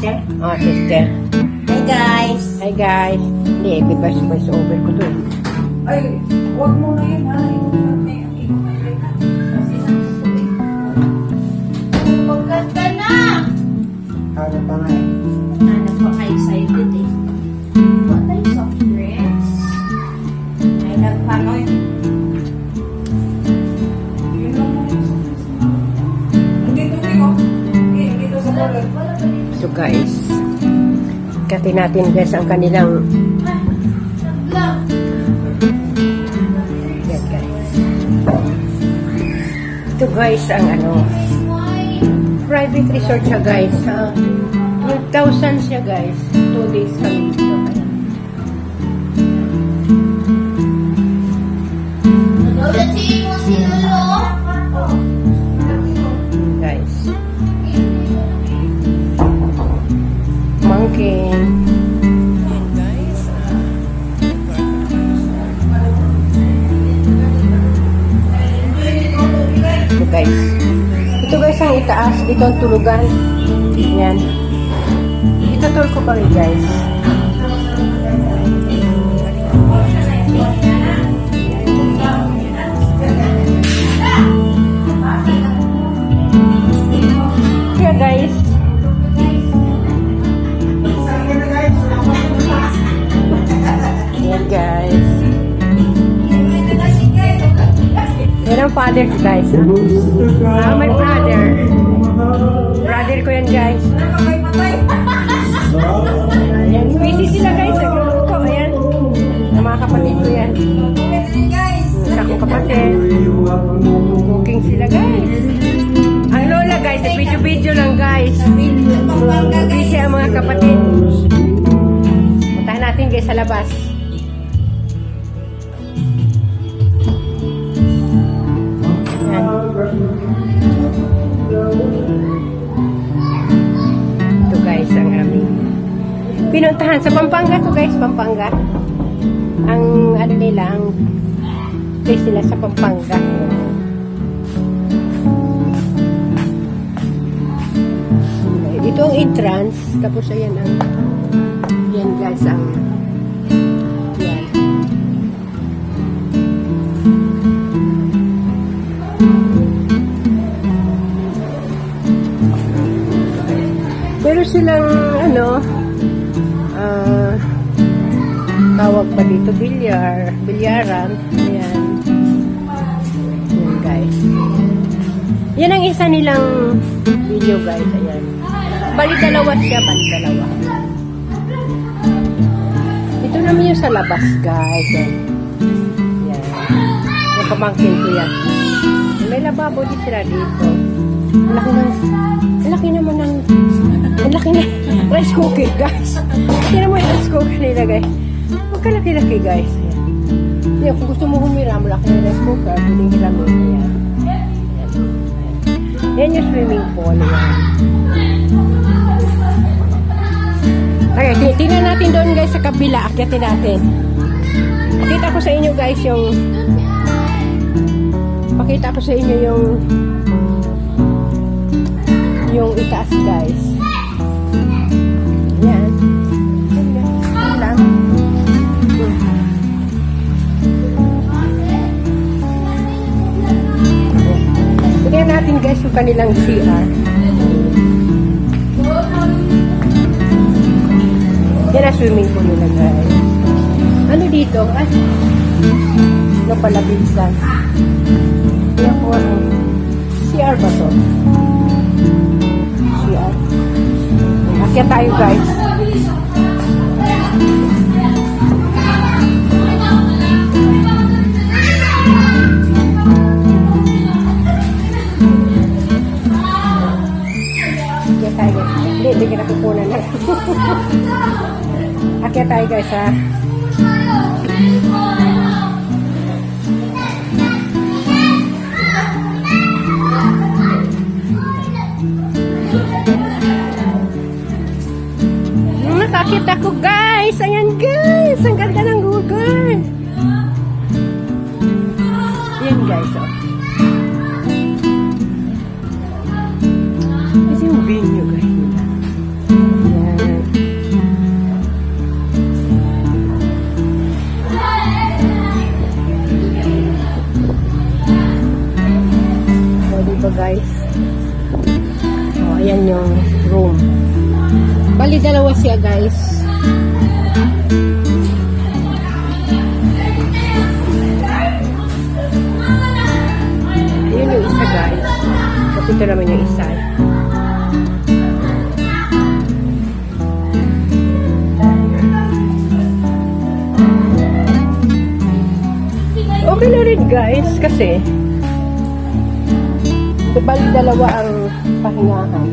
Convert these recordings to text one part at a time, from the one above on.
sister. Oh, sister. Hi guys. Hi guys. Hindi, voice over ko to. Ay, huwag mo na yun ha. Magkanta na! Ano pa nga eh. Hanap pa kayo excited eh. What types of drinks? Ay, nagpanoy. Yun lang mo yung Dito, Rico. Dito sa bulot. So guys, kati natin guys ang kanilang yan guys. Ito guys ang private resort siya guys. 12,000 siya guys. 2 days kami dito. Guys. Monkey. Ito guys. Ito guys ang itaas. Dito ang tulugan. Yan. Itutur ko pa rin guys. Kaya guys. Yan guys. Yan ang father ko guys. My brother. Brother ko yan guys. Ayan, busy sila guys. Ayan. Ang mga kapatid ko yan. Sa akong kapatid. Cooking sila guys. Ang lola guys, video lang guys. Busy ang mga kapatid. Puntahan natin guys sa labas. Ito guys ang aming pinuntahan sa Pampanga to guys, Pampanga. Ang ano nila, ang place nila sa Pampanga. Ito ang entrance, tapos ayan ang yan guys ang yan. Pero silang tawag pa dito bilyaran. Ayan. Ayan guys. Yan ang isa nilang video guys. Ayan. Bali dalawa siya. Ito naman yung sa labas guys. Ayan. Yung pamangkin ko yan. May lababo din sila dito. Laki naman ng rice cooker guys. Tingnan mo yung rice cooker nila guys. Magkalaki-laki guys. Ayan. Kung gusto mo humiram, malaki ng rice cooker, pwedeng hiramin. Ayan. Yan yung swimming pool. Okay, tingnan natin doon guys sa kabila. Akyatin natin. Pakita ko sa inyo guys yung itaas guys. Yan. Yan lang. Tingnan natin guys yung kanilang CR. Yan ang swimming pool nila guys. Ano dito? Ano pala pinsan? Yan po CR ba to? CR. Akyat tayo guys. Hindi ka nakukunan na. Akyat tayo guys ha. Nakakita ko guys. Ayan guys. Ang ganda ng lugar. Ayan guys. Oh. Ito yung venue guys. Ayan. guys. Oh, ayan yung room. Bali, dalawa siya, guys. Ayun yung isa, guys. Tapos ito naman yung isa. Okay na rin, guys, kasi bali dalawa ang pahingahan.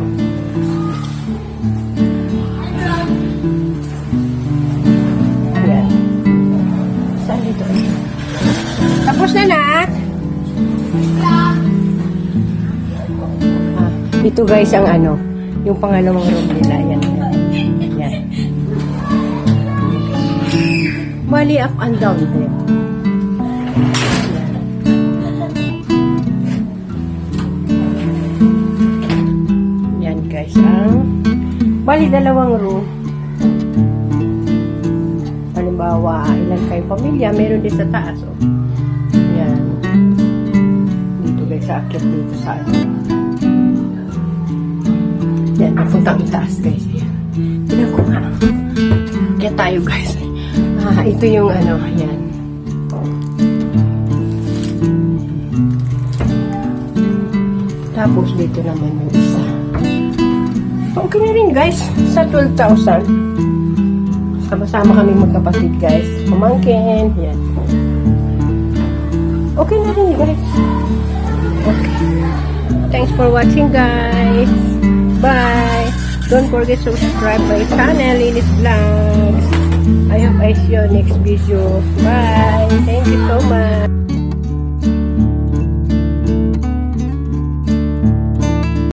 Ayan. Saan dito? Tapos na, nak? Ito, guys, ang ano, yung pangalawang room nila. Yan. Yan. Bali up and down din. Guys, bali dalawang room. Halimbawa, ilan kayong pamilya, meron din sa taas. Oh. Yan. Dito guys, sa akit dito sa ano. Yan, papuntang itaas guys. Yan. Tignan ko nga. Kaya tayo guys. Ito yung ano, yan. Tapos dito naman yung isa. Okay na rin guys, sa 12,000. Sama-sama kami magkapatid guys. Pamangkin, yan. Okay na rin guys. Okay. Thanks for watching guys. Bye. Don't forget to subscribe my channel, Lilis Vlogs. I hope I see you next video. Bye. Thank you so much.